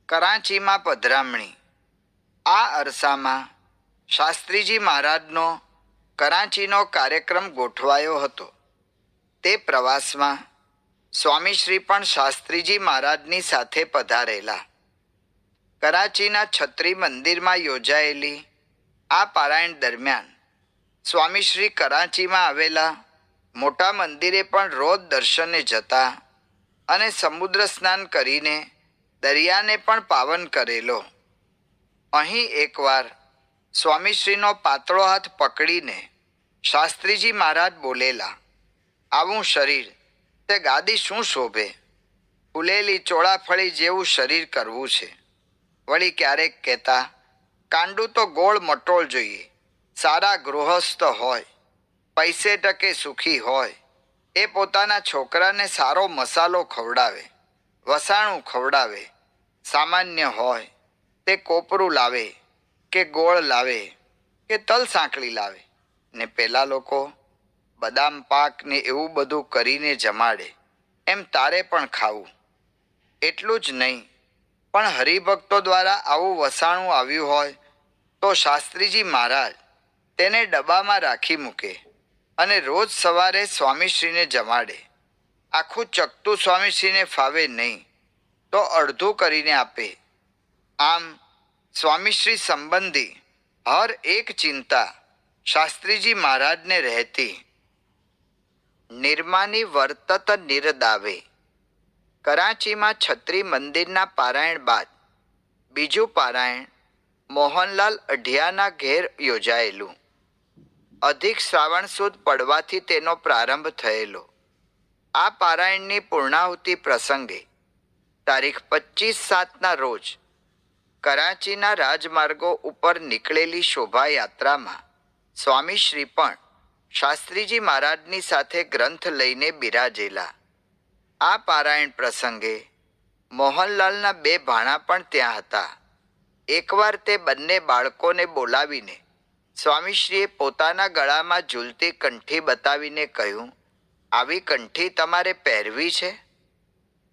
કરાંચીમાં પધરામણી. આ અરસામાં શાસ્ત્રીજી મહારાજનો કરાંચીનો કાર્યક્રમ ગોઠવાયો હતો. તે પ્રવાસમાં સ્વામીશ્રી પણ શાસ્ત્રીજી મહારાજની સાથે પધારેલા. કરાંચીના છત્રી મંદિરમાં યોજાયેલી આ પારાયણ દરમિયાન સ્વામીશ્રી કરાંચીમાં આવેલા મોટા મંદિરે પણ રોજ દર્શને જતા અને સમુદ્ર સ્નાન કરીને દરિયાને પણ પાવન કરેલો. અહીં એકવાર સ્વામીશ્રીનો પાતળો હાથ પકડીને શાસ્ત્રીજી મહારાજ બોલેલા, આવું શરીર તે ગાદી શું શોભે? ફૂલેલી ચોળાફળી જેવું શરીર કરવું છે. વળી ક્યારેક કહેતા, કાંડું તો ગોળ મટોળ જોઈએ, સારા ગૃહસ્થ હોય, પૈસે ટકે સુખી હોય, એ પોતાના છોકરાને સારો મસાલો ખવડાવે, વસાણું ખવડાવે. સામાન્ય હોય તે કોપરું લાવે કે ગોળ લાવે કે તલ સાંકળી લાવે ને પેલા લોકો બદામ પાક ને એવું બધું કરીને જમાડે. એમ તારે પણ ખાવું. એટલું જ નહીં, પણ હરિભક્તો દ્વારા આવું વસાણું આવ્યું હોય તો શાસ્ત્રીજી મહારાજ તેને ડબ્બામાં રાખી મૂકે અને રોજ સવારે સ્વામીશ્રીને જમાડે. આખું ચકતું સ્વામીશ્રીને ફાવે નહીં તો અડધું કરીને આપે. આમ સ્વામીશ્રી સંબંધી હર એક ચિંતા શાસ્ત્રીજી મહારાજને રહેતી. નિર્માની વર્તત નિરદાવે. કરાંચીમાં છત્રી મંદિરના પારાયણ બાદ બીજું પારાયણ મોહનલાલ અઢિયાના ઘેર યોજાયેલું. અધિક શ્રાવણ સુદ પડવાથી તેનો પ્રારંભ થયેલો. આ પારાયણની પૂર્ણાહુતિ પ્રસંગે તારીખ 25/7ના રોજ કરાંચીના રાજમાર્ગો ઉપર નીકળેલી શોભાયાત્રામાં સ્વામીશ્રી પણ શાસ્ત્રીજી મહારાજની સાથે ગ્રંથ લઈને બિરાજેલા. આ પારાયણ પ્રસંગે મોહનલાલના 2 ભાણા પણ ત્યાં હતા. એકવાર તે બંને બાળકોને બોલાવીને સ્વામીશ્રીએ પોતાના ગળામાં ઝૂલતી કંઠી બતાવીને કહ્યું, આવી કંઠી તમારે પહેરવી છે?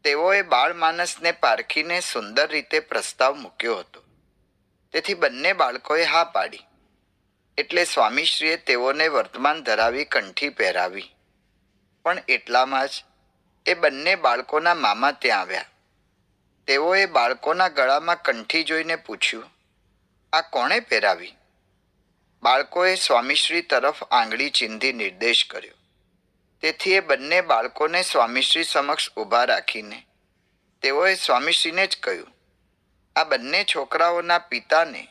તેઓએ બાળમાનસને પારખીને સુંદર રીતે પ્રસ્તાવ મૂક્યો હતો. તેથી બંને બાળકોએ હા પાડી. એટલે સ્વામીશ્રીએ તેઓને વર્તમાન ધરાવી કંઠી પહેરાવી. પણ એટલામાં જ એ બંને બાળકોના મામા ત્યાં આવ્યા. તેઓએ બાળકોના ગળામાં કંઠી જોઈને પૂછ્યું, આ કોણે પહેરાવી? બાળકોએ સ્વામીશ્રી તરફ આંગળી ચીંધી નિર્દેશ કર્યો. તેથી એ બંને બાળકોને સ્વામીશ્રી સમક્ષ ઊભા રાખીને તેઓએ સ્વામીશ્રીને જ કહ્યું, આ બંને છોકરાઓના પિતાને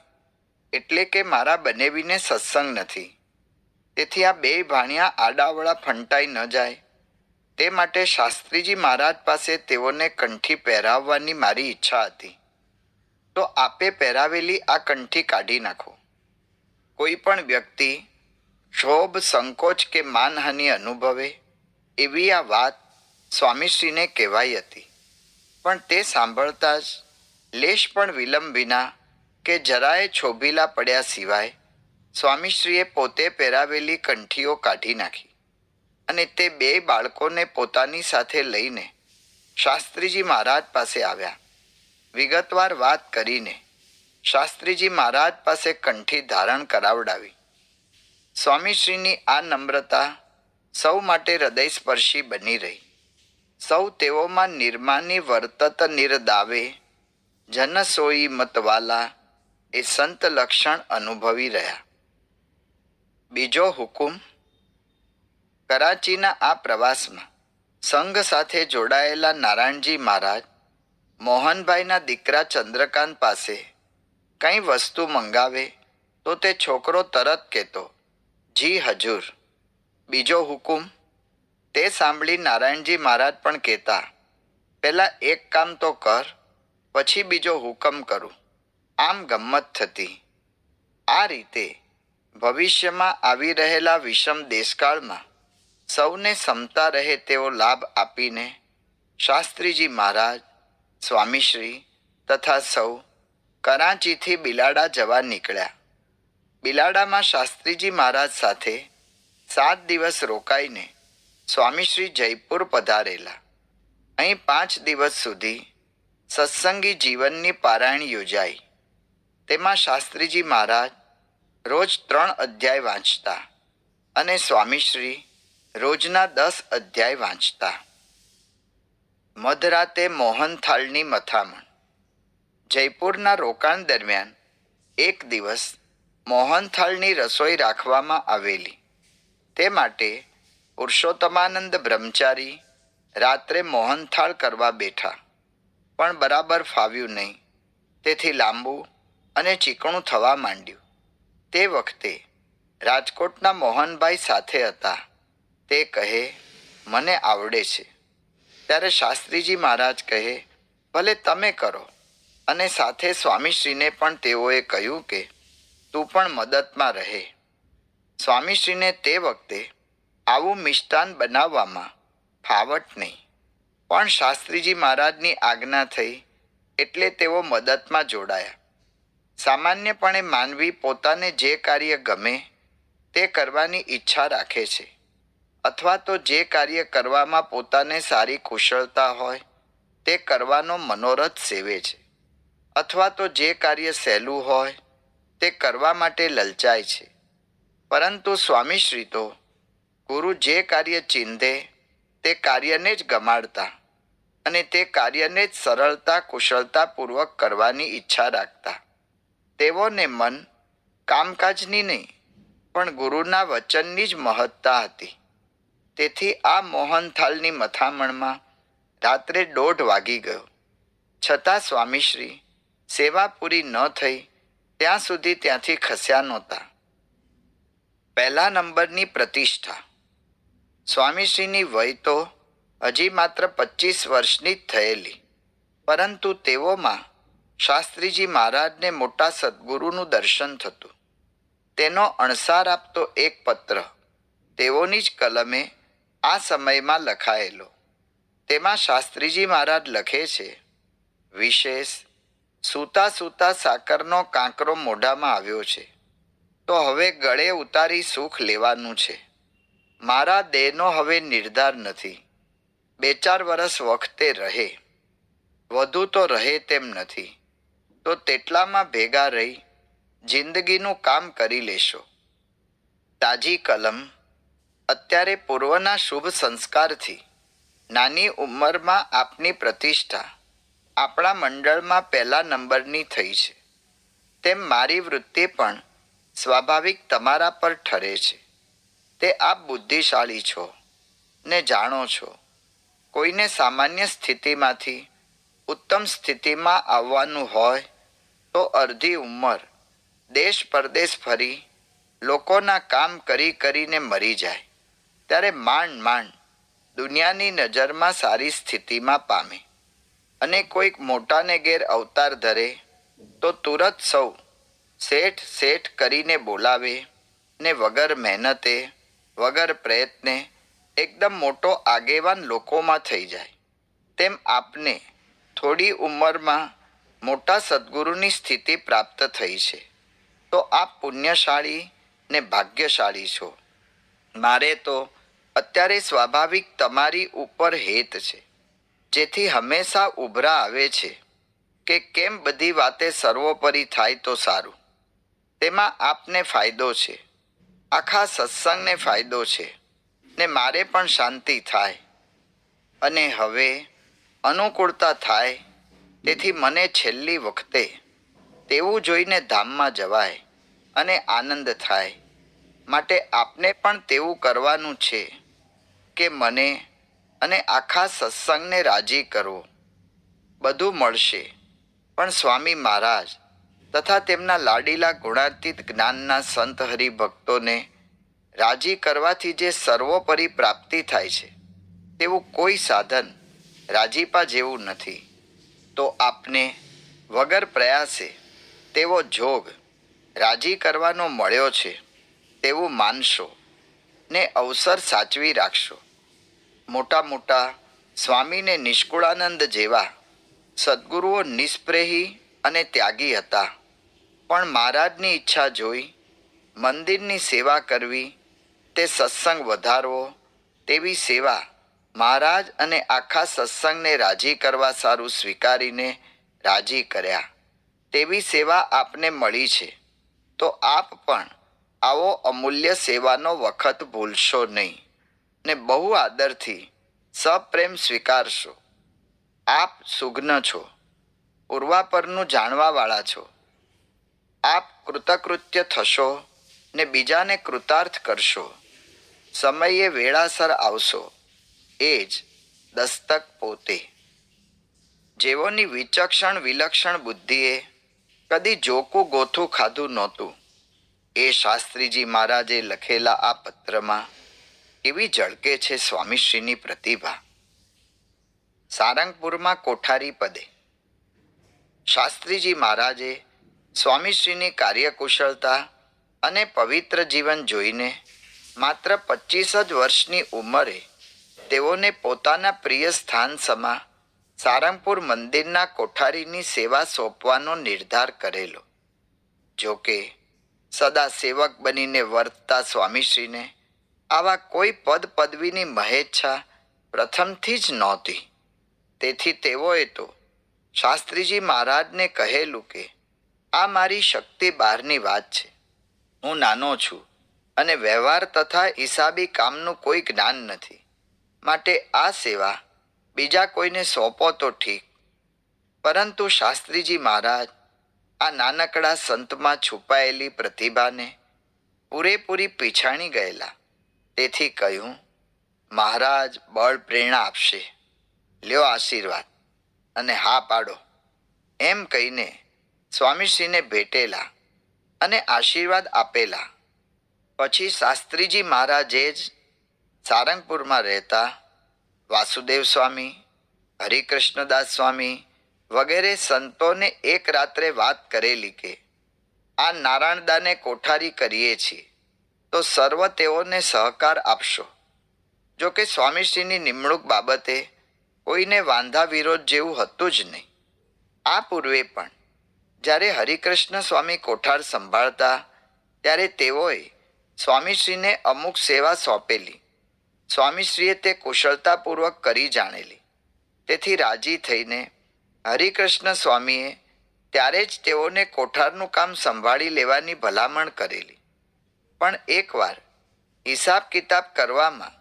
એટલે કે મારા બનેવીને સત્સંગ નથી. તેથી આ 2 ભાણિયા આડાવડા ફંટાઈ ન જાય તે માટે શાસ્ત્રીજી મહારાજ પાસે તેઓને કંઠી પહેરાવવાની મારી ઈચ્છા હતી. તો આપે પહેરાવેલી આ કંઠી કાઢી નાખો. કોઈ પણ વ્યક્તિ ક્ષોભ, સંકોચ કે માનહાનિ અનુભવે એવી આ વાત સ્વામીશ્રીને કહેવાઈ હતી. પણ તે સાંભળતા જ લેશ પણ વિલંબ વિના કે જરાય છોભીલા પડ્યા સિવાય સ્વામીશ્રીએ પોતે પહેરાવેલી કંઠીઓ કાઢી નાખી અને તે 2 બાળકોને પોતાની સાથે લઈને શાસ્ત્રીજી મહારાજ પાસે આવ્યા. વિગતવાર વાત કરીને શાસ્ત્રીજી મહારાજ પાસે કંઠી ધારણ કરાવડાવી. સ્વામીશ્રીની આ નમ્રતા સૌ માટે હૃદયસ્પર્શી બની રહી. સૌ તેઓમાં નિર્માની વર્તત નિરદાવે જન સોઈ મતવાલા એ સંત લક્ષણ અનુભવી રહ્યા. બીજો હુકુમ. કરાંચીના આ પ્રવાસમાં સંઘ સાથે જોડાયેલા નારાયણજી મહારાજ મોહનભાઈના દીકરા ચંદ્રકાંત પાસે કંઈ વસ્તુ મંગાવે તો તે છોકરો તરત કહેતો, જી હજૂર. બીજો હુકુમ. તે સાંભળી નારાયણજી મહારાજ પણ કહેતા, પહેલાં એક કામ તો કર, પછી બીજો હુકમ કરું. આમ ગમ્મત થતી. આ રીતે ભવિષ્યમાં આવી રહેલા વિષમ દેશકાળમાં સૌને સમતા રહે તેવો લાભ આપીને શાસ્ત્રીજી મહારાજ, સ્વામીશ્રી તથા સૌ કરાંચીથી બિલાડા જવા નીકળ્યા. બિલાડામાં શાસ્ત્રીજી મહારાજ સાથે 7 દિવસ રોકાઈને સ્વામીશ્રી જયપુર પધારેલા. અહીં 5 દિવસ સુધી સત્સંગી જીવનની પારાયણ યોજાઈ. તેમાં શાસ્ત્રીજી મહારાજ રોજ 3 અધ્યાય વાંચતા અને સ્વામીશ્રી રોજના 10 અધ્યાય વાંચતા. મધરાતે મોહનથાળની મથામણ. જયપુરના રોકાણ દરમિયાન એક દિવસ મોહનથાળની રસોઈ રાખવામાં આવેલી. તે માટે પુરુષોત્તમાનંદ બ્રહ્મચારી રાત્રે મોહનથાળ કરવા બેઠા, પણ બરાબર ફાવ્યું નહીં. તેથી લાંબુ અને ચીકણું થવા માંડ્યું. તે વખતે રાજકોટના મોહનભાઈ સાથે હતા. તે કહે, મને આવડે છે. ત્યારે શાસ્ત્રીજી મહારાજ કહે, ભલે તમે કરો. અને સાથે સ્વામીશ્રીને પણ તેઓએ કહ્યું કે તું પણ મદદમાં રહે. સ્વામીશ્રીને તે વખતે આવું મિષ્ટાન બનાવવામાં ફાવટ નહીં, પણ શાસ્ત્રીજી મહારાજની આજ્ઞા થઈ એટલે તેઓ મદદમાં જોડાયા. સામાન્યપણે માનવી પોતાને જે કાર્ય ગમે તે કરવાની ઈચ્છા રાખે છે, અથવા તો જે કાર્ય કરવામાં પોતાને સારી કુશળતા હોય તે કરવાનો મનોરથ સેવે છે, અથવા તો જે કાર્ય સહેલું હોય તે કરવા માટે લલચાય છે. પરંતુ સ્વામીશ્રી તો ગુરુ જે કાર્ય ચીંધે તે કાર્યને જ ગમાડતા અને તે કાર્યને જ સરળતા કુશળતાપૂર્વક કરવાની ઈચ્છા રાખતા. તેઓને મન કામકાજની નહીં પણ ગુરુના વચનની જ મહત્તા હતી. તેથી આ મોહનથાળની મથામણમાં રાત્રે 1:30 વાગી ગયો. છતાં સ્વામીશ્રી સેવા પૂરી ન થઈ ત્યાં સુધી ત્યાંથી ખસ્યા નહોતા. 1 નંબરની પ્રતિષ્ઠા. સ્વામીશ્રીની વય તો હજી માત્ર 25 વર્ષની જ થયેલી, પરંતુ તેઓમાં શાસ્ત્રીજી મહારાજને મોટા સદ્ગુરુનું દર્શન થતું. તેનો અણસાર આપતો એક પત્ર તેઓની જ કલમે આ સમયમાં લખાયેલો. તેમાં શાસ્ત્રીજી મહારાજ લખે છે, વિશેષ સૂતા સૂતા સાકરનો કાંકરો મોઢામાં આવ્યો છે, તો હવે ગળે ઉતારી સુખ લેવાનું છે. મારા દેહનો હવે નિર્ધાર નથી. 2-4 વર્ષ વખતે રહે, વધુ તો રહે તેમ નથી, તો તેટલામાં ભેગા રહી જિંદગીનું કામ કરી લેશો. તાજી કલમ. અત્યારે પૂર્વના શુભ સંસ્કારથી નાની ઉંમરમાં આપની પ્રતિષ્ઠા આપણા મંડળમાં 1 નંબરની થઈ છે, તેમ મારી વૃત્તિ પણ સ્વાભાવિક તમારા પર ઠરે છે. તે આપ બુદ્ધિશાળી છો ને જાણો છો. કોઈને સામાન્ય સ્થિતિમાંથી ઉત્તમ સ્થિતિમાં આવવાનું હોય તો અડધી ઉંમર દેશ પરદેશ ફરી લોકોના કામ કરી કરીને મરી જાય, ત્યારે માંડ માંડ દુનિયાની નજરમાં સારી સ્થિતિમાં પામે. અને કોઈક મોટાને ઘેર અવતાર ધરે તો તુરત સૌ શેઠ શેઠ કરીને બોલાવે ને વગર મહેનતે વગર પ્રયત્ને એકદમ મોટો આગેવાન લોકોમાં થઈ જાય. તેમ આપને થોડી ઉંમરમાં મોટા સદ્ગુરુની સ્થિતિ પ્રાપ્ત થઈ છે, તો આપ પુણ્યશાળી ને ભાગ્યશાળી છો. મારે તો અત્યારે સ્વાભાવિક તમારી ઉપર હેત છે, જેથી હંમેશા ઉભરા આવે છે કે કેમ બધી વાતે સર્વોપરી થાય તો સારું. તેમાં આપને ફાયદો છે, આખા સત્સંગને ફાયદો છે ને મારે પણ શાંતિ થાય. અને હવે અનુકૂળતા થાય, તેથી મને છેલ્લી વખતે તેવું જોઈને ધામમાં જવાય અને આનંદ થાય. માટે આપને પણ તેવું કરવાનું છે કે મને અને આખા સત્સંગને રાજી કરવો. બધું મળશે, પણ સ્વામી મહારાજ તથા તેમના લાડીલા ગુણાતીત જ્ઞાનના સંત હરિભક્તોને રાજી કરવાથી જે સર્વોપરી પ્રાપ્તિ થાય છે, તેવું કોઈ સાધન રાજીપા જેવું નથી. તો આપને વગર પ્રયાસે તેવો જોગ રાજી કરવાનો મળ્યો છે તેવું માનશો ને અવસર સાચવી રાખશો. મોટા મોટા સ્વામીને નિષ્કુળાનંદ જેવા સદ્ગુરુઓ નિસ્પ્રેહી અને ત્યાગી હતા, પણ મહારાજની ઈચ્છા જોઈ મંદિરની સેવા કરવી, તે સત્સંગ વધારવો, તેવી સેવા મહારાજ અને આખા સત્સંગને રાજી કરવા સારું સ્વીકારીને રાજી કર્યા તેવી સેવા આપને મળી છે, તો આપ પણ આવો અમૂલ્ય સેવાનો વખત ભૂલશો નહીં ને બહુ આદરથી સપ્રેમ સ્વીકારશો. આપ સુગ્ન છો, પૂર્વાપરનું જાણવાવાળા છો. આપ કૃતકૃત્ય થશો ને બીજાને કૃતાર્થ કરશો. સમયે વેળાસર આવશો, એ જ દસ્તક પોતે. જેઓની વિચક્ષણ વિલક્ષણ બુદ્ધિએ કદી જોકું ગોથું ખાધું નહોતું, એ શાસ્ત્રીજી મહારાજે લખેલા આ પત્રમાં કેવી ઝળકે છે સ્વામીશ્રીની પ્રતિભા. સારંગપુરમાં કોઠારી પદે શાસ્ત્રીજી મહારાજે સ્વામીશ્રીની કાર્યકુશળતા અને પવિત્ર જીવન જોઈને માત્ર 25 જ વર્ષની ઉંમરે તેઓને પોતાના પ્રિય સ્થાન સમા સારંગપુર મંદિરના કોઠારીની સેવા સોંપવાનો નિર્ધાર કરેલો. જોકે સદા સેવક બનીને વર્તતા સ્વામીશ્રીને આવા કોઈ પદ પદવીની મહેચ્છા પ્રથમથી જ નહોતી. તેથી તેઓએ તો શાસ્ત્રીજી મહારાજને કહેલું કે આ મારી શક્તિ બહારની વાત છે. હું નાનો છું અને વ્યવહાર તથા હિસાબી કામનું કોઈ જ્ઞાન નથી, માટે આ સેવા બીજા કોઈને સોંપો તો ઠીક. પરંતુ શાસ્ત્રીજી મહારાજ આ નાનકડા સંતમાં છુપાયેલી પ્રતિભાને પૂરેપૂરી પીછાણી ગયેલા. તેથી કહ્યું, મહારાજ બળ પ્રેરણા આપશે, લ્યો આશીર્વાદ અને હા પાડો. એમ કહીને સ્વામીશ્રીને ભેટેલા અને આશીર્વાદ આપેલા. પછી શાસ્ત્રીજી મહારાજે જ સારંગપુરમાં રહેતા વાસુદેવ સ્વામી, હરિકૃષ્ણદાસ સ્વામી વગેરે સંતોને એક રાત્રે વાત કરેલી કે આ નારાયણદાને કોઠારી કરીએ છીએ, તો સર્વ તેઓને સહકાર આપશો. જો કે સ્વામીશ્રીની નિમણૂક બાબતે કોઈને વાંધા વિરોધ જેવું હતું જ નહીં. આ પૂર્વે પણ જ્યારે હરિકૃષ્ણ સ્વામી કોઠાર સંભાળતા ત્યારે તેઓએ સ્વામીશ્રીને અમુક સેવા સોંપેલી. સ્વામીશ્રીએ તે કુશળતાપૂર્વક કરી જાણેલી. તેથી રાજી થઈને હરિકૃષ્ણ સ્વામીએ ત્યારે જ તેઓને કોઠારનું કામ સંભાળી લેવાની ભલામણ કરેલી. પણ એકવાર હિસાબ કિતાબ કરવામાં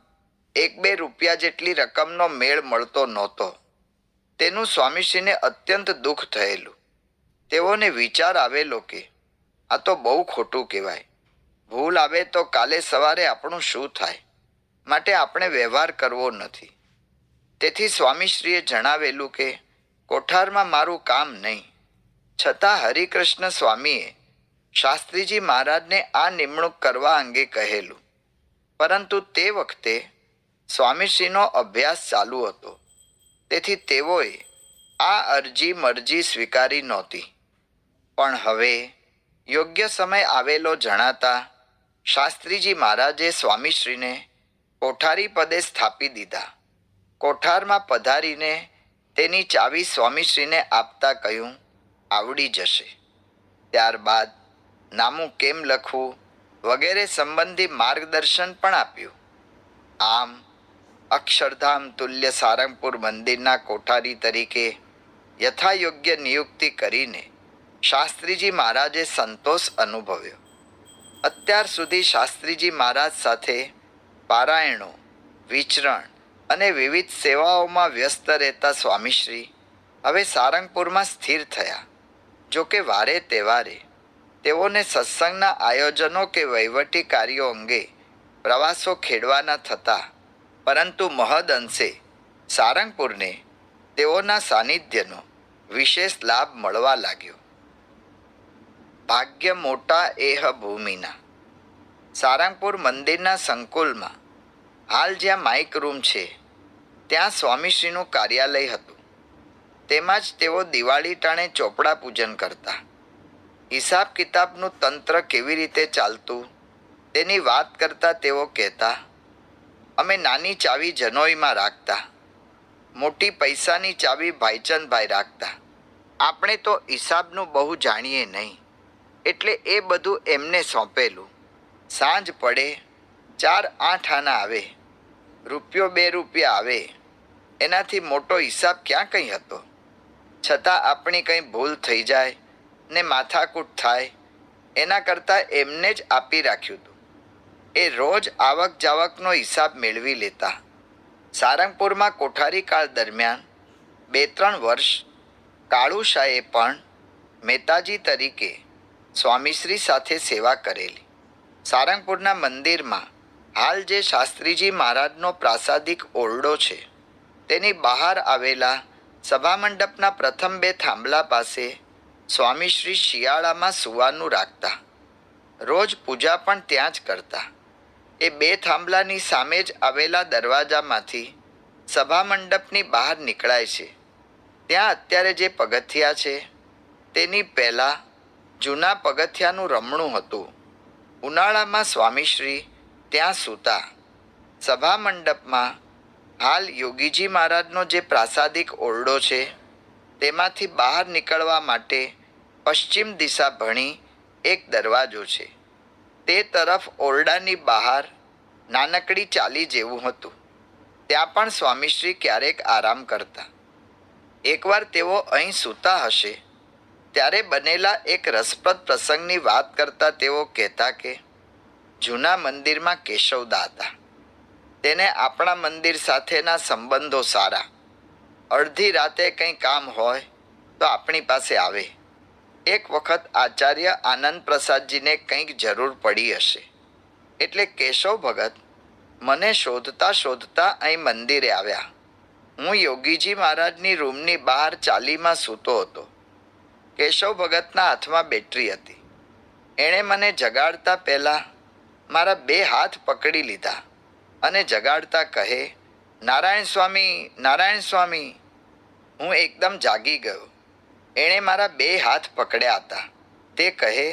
1-2 રૂપિયા જેટલી રકમનો મેળ મળતો નહોતો. તેનું સ્વામીશ્રીને અત્યંત દુઃખ થયેલું. તેઓને વિચાર આવેલો કે આ તો બહુ ખોટું કહેવાય. ભૂલ આવે તો કાલે સવારે આપણું શું થાય, માટે આપણે વ્યવહાર કરવો નથી. તેથી સ્વામીશ્રીએ જણાવેલું કે કોઠારમાં મારું કામ નહીં. છતાં હરિકૃષ્ણ સ્વામીએ શાસ્ત્રીજી મહારાજને આ નિમણૂક કરવા અંગે કહેલું. પરંતુ તે વખતે સ્વામીશ્રીનો અભ્યાસ ચાલુ હતો, તેથી તેઓએ આ અરજી મરજી સ્વીકારી નહોતી. પણ હવે યોગ્ય સમય આવેલો જણાતા શાસ્ત્રીજી મહારાજે સ્વામીશ્રીને કોઠારી પદે સ્થાપી દીધા. કોઠારમાં પધારીને તેની ચાવી સ્વામીશ્રીને આપતા કહ્યું, આવડી જશે. ત્યારબાદ નામું કેમ લખવું વગેરે સંબંધી માર્ગદર્શન પણ આપ્યું. આમ અક્ષરધામ તુલ્ય સારંગપુર મંદિરના કોઠારી તરીકે યથાયોગ્ય નિયુક્તિ કરીને શાસ્ત્રીજી મહારાજે સંતોષ અનુભવ્યો. અત્યાર સુધી શાસ્ત્રીજી મહારાજ સાથે પારાયણો, વિચરણ અને વિવિધ સેવાઓમાં વ્યસ્ત રહેતા સ્વામીશ્રી હવે સારંગપુરમાં સ્થિર થયા. જો કે વારે તહેવારે તેઓને સત્સંગના આયોજનો કે વહીવટી કાર્યો અંગે પ્રવાસો ખેડવાના થતા, પરંતુ મહદ અંશે સારંગપુરને તેઓના સાનિધ્યનો વિશેષ લાભ મળવા લાગ્યો. ભાગ્ય મોટા એહ ભૂમિના. સારંગપુર મંદિરના સંકુલમાં હાલ જ્યાં માઇક રૂમ છે, ત્યાં સ્વામીશ્રીનું કાર્યાલય હતું. તેમાં જ તેઓ દિવાળી ટાણે ચોપડા પૂજન કરતા. હિસાબ કિતાબનું તંત્ર કેવી રીતે ચાલતું તેની વાત કરતા તેઓ કહેતા, અમે નાની ચાવી જનોઈમાં રાખતા, મોટી પૈસાની ચાવી ભાઈચંદભાઈ રાખતા. આપણે તો હિસાબનું બહુ જાણીએ નહીં, એટલે એ બધું એમને સોંપેલું. સાંજ પડે 4-8 આના આવે. રૂપિયો 2 રૂપિયા આવે એનાથી મોટો હિસાબ ક્યાં કંઈ હતો. છતાં આપણી કંઈ ભૂલ થઈ જાય ને માથાકૂટ થાય એના કરતાં એમને જ આપી રાખ્યું હતું. એ રોજ આવક જાવકનો હિસાબ મેળવી લેતા. સારંગપુરમાં કોઠારી કાળ દરમિયાન 2-3 વર્ષ કાળુશાહે પણ મહેતાજી તરીકે સ્વામીશ્રી સાથે સેવા કરેલી. સારંગપુરના મંદિરમાં હાલ જે શાસ્ત્રીજી મહારાજનો પ્રાસાદિક ઓરડો છે તેની બહાર આવેલા સભામંડપના પ્રથમ 2 થાંભલા પાસે સ્વામીશ્રી શિયાળામાં સૂવાનું રાખતા. રોજ પૂજા પણ ત્યાં જ કરતા. એ 2 થાંભલાની સામે જ આવેલા દરવાજામાંથી સભામંડપની બહાર નીકળાય છે. ત્યાં અત્યારે જે પગથિયા છે તેની પહેલાં જૂના પગથિયાનું રમણું હતું. ઉનાળામાં સ્વામીશ્રી ત્યાં સૂતા. સભામંડપમાં હાલ યોગીજી મહારાજનો જે પ્રાસાદિક ઓરડો છે તેમાંથી બહાર નીકળવા માટે પશ્ચિમ દિશા ભણી એક દરવાજો છે. તે તરફ ઓરડાની બહાર નાનકડી ચાલી જેવું હતું. ત્યાં પણ સ્વામીશ્રી ક્યારેક આરામ કરતા. એકવાર તેઓ અહીં સૂતા હશે ત્યારે બનેલા એક રસપ્રદ પ્રસંગની વાત કરતા તેઓ કહેતા કે જૂના મંદિરમાં કેશવદા હતા. તેને આપણા મંદિર સાથેના સંબંધો સારા. અડધી રાતે કંઈ કામ હોય તો આપણી પાસે આવે. એક વખત આચાર્ય આનંદ પ્રસાદજીને કંઈક જરૂર પડી હશે એટલે કેશવ ભગત મને શોધતા શોધતા અહીં મંદિરે આવ્યા. હું યોગીજી મહારાજની રૂમની બહાર ચાલીમાં સૂતો હતો. કેશવ ભગતના હાથમાં બેટરી હતી. એણે મને જગાડતા પહેલાં મારા 2 હાથ પકડી લીધા અને જગાડતા કહે, નારાયણ સ્વામી, નારાયણ સ્વામી. હું એકદમ જાગી ગયો. એણે મારા 2 હાથ પકડ્યા હતા. તે કહે,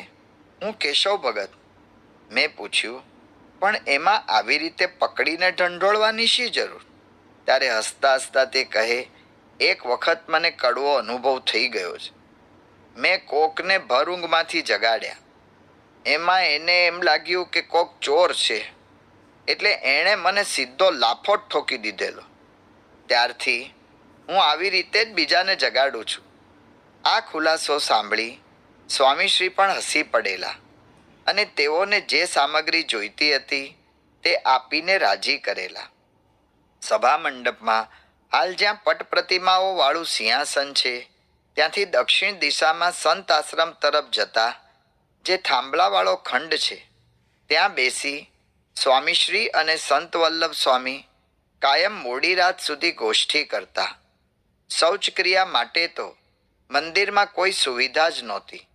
હું કેશવ ભગત. મેં પૂછ્યું, પણ એમાં આવી રીતે પકડીને ઢંઢોળવાની શી જરૂર? ત્યારે હસતા હસતા તે કહે, એક વખત મને કડવો અનુભવ થઈ ગયો છે. મેં કોકને ભર ઊંઘમાંથી જગાડ્યા. એમાં એને એમ લાગ્યું કે કોક ચોર છે એટલે એણે મને સીધો લાફો જ ઠોકી દીધેલો. ત્યારથી હું આવી રીતે જ બીજાને જગાડું છું. આ ખુલાસો સાંભળી સ્વામીશ્રી પણ હસી પડેલા અને તેઓને જે સામગ્રી જોઈતી હતી તે આપીને રાજી કરેલા. સભા મંડપમાં હાલ જ્યાં પટ પ્રતિમાઓ વાળું સિંહાસન છે ત્યાંથી દક્ષિણ દિશામાં સંત આશ્રમ તરફ જતા જે થાંભલાવાળો ખંડ છે ત્યાં બેસી સ્વામીશ્રી અને સંત વલ્લભ સ્વામી કાયમ મોડી રાત સુધી ગોષ્ઠી કરતા. શૌચક્રિયા માટે તો મંદિરમાં કોઈ સુવિધા જ નહોતી.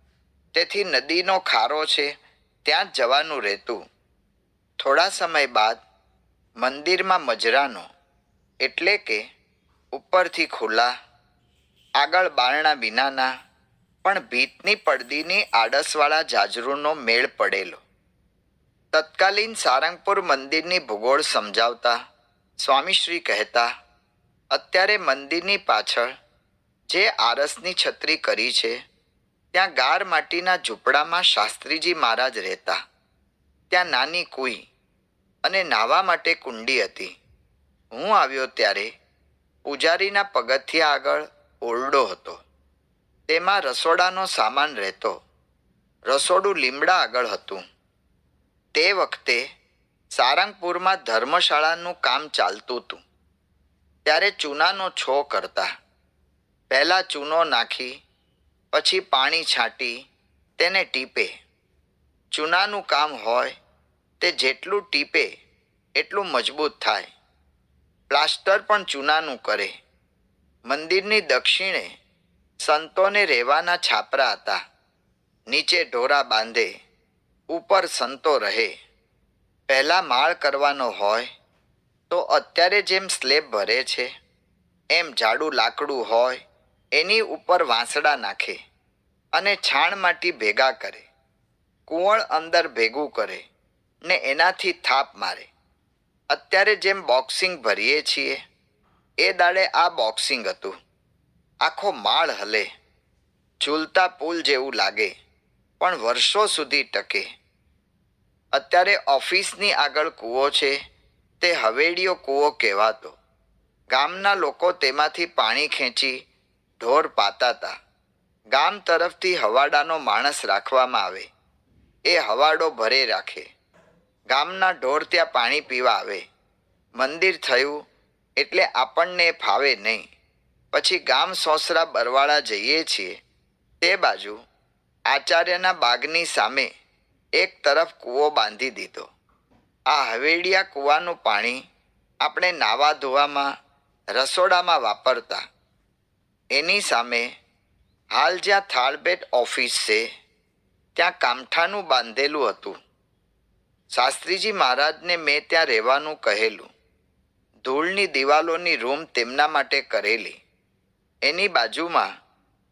તેથી નદીનો ખારો છે ત્યાં જ જવાનું રહેતું. થોડા સમય બાદ મંદિરમાં મજરાનો એટલે કે ઉપરથી ખુલ્લા, આગળ બારણા વિનાના પણ ભીતની પડદીની આડસવાળા જાજરૂનો મેળ પડેલો. તત્કાલીન સારંગપુર મંદિરની ભૂગોળ સમજાવતા સ્વામીશ્રી કહેતા, અત્યારે મંદિરની પાછળ જે આરસની છત્રી કરી છે ત્યાં ગાર માટીના ઝૂંપડામાં શાસ્ત્રીજી મહારાજ રહેતા. ત્યાં નાની કુઈ અને નાહવા માટે કુંડી હતી. હું આવ્યો ત્યારે પૂજારીના પગથિયા આગળ ઓરડો હતો. તેમાં રસોડાનો સામાન રહેતો. રસોડું લીમડા આગળ હતું. તે વખતે સારંગપુરમાં ધર્મશાળાનું કામ ચાલતું હતું. ત્યારે ચૂનાનો છો કરતા. પહેલાં ચૂનો નાખી પછી પાણી છાંટી તેને ટીપે. ચૂનાનું કામ હોય તે જેટલું ટીપે એટલું મજબૂત થાય. પ્લાસ્ટર પણ ચૂનાનું કરે. મંદિરની દક્ષિણે સંતોને રહેવાના છાપરા હતા. નીચે ઢોરા બાંધે, ઉપર સંતો રહે. પહેલાં માળ કરવાનો હોય તો અત્યારે જેમ સ્લેબ ભરે છે એમ જાડું લાકડું હોય એની ઉપર વાંસડા નાખે અને છાણ માટી ભેગા કરે. કુંવળ અંદર ભેગું કરે ને એનાથી થાપ મારે. અત્યારે જેમ બોક્સિંગ ભરીએ છીએ એ દાડે આ બોક્સિંગ હતું. આખો માળ હલે. ઝૂલતા પુલ જેવું લાગે પણ વર્ષો સુધી ટકે. અત્યારે ઓફિસની આગળ કૂવો છે તે હવેડીયો કૂવો કહેવાતો. ગામના લોકો તેમાંથી પાણી ખેંચી ઢોર પાતા હતા. ગામ તરફથી હવાડાનો માણસ રાખવામાં આવે. એ હવાડો ભરે રાખે. ગામના ઢોર ત્યાં પાણી પીવા આવે. મંદિર થયું એટલે આપણને ફાવે નહીં. પછી ગામ સોસરા બરવાળા જઈએ છીએ. તે બાજુ આચાર્યના બાગની સામે એક તરફ કૂવો બાંધી દીધો. આ હવેડિયા કૂવાનું પાણી આપણે નાવા ધોવામાં, રસોડામાં વાપરતા. એની સામે હાલ જ્યાં થાળબેટ ઓફિસ છે ત્યાં કામઠાનું બાંધેલું હતું. શાસ્ત્રીજી મહારાજને મેં ત્યાં રહેવાનું કહેલું. ધૂળની દિવાલોની રૂમ તેમના માટે કરેલી. એની બાજુમાં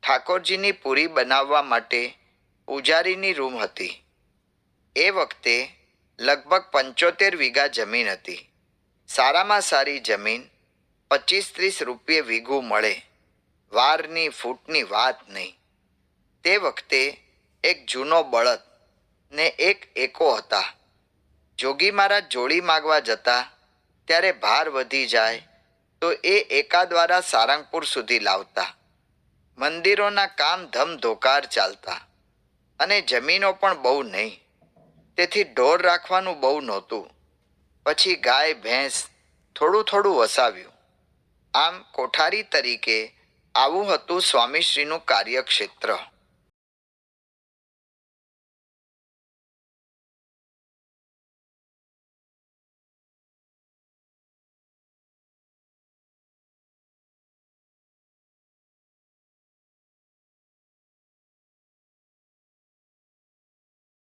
ઠાકોરજીની પૂરી બનાવવા માટે પૂજારીની રૂમ હતી. એ વખતે લગભગ 75 વીઘા જમીન હતી. સારામાં સારી જમીન 25-30 રૂપિયે વીઘું મળે. વારની ફૂટની વાત નહીં. તે વખતે એક જૂનો બળદ ને એક એકો હતા. જોગી મહારાજ જોડી માગવા જતા ત્યારે ભાર વધી જાય તો એ એકા દ્વારા સારંગપુર સુધી લાવતા. મંદિરોના કામ ધમધોકાર ચાલતા અને જમીનો પણ બહુ નહીં. તેથી ઢોર રાખવાનું બહુ નહોતું. પછી ગાય ભેંસ થોડું થોડું વસાવ્યું. આમ કોઠારી તરીકે આવું હતું સ્વામીશ્રીનું કાર્યક્ષેત્ર.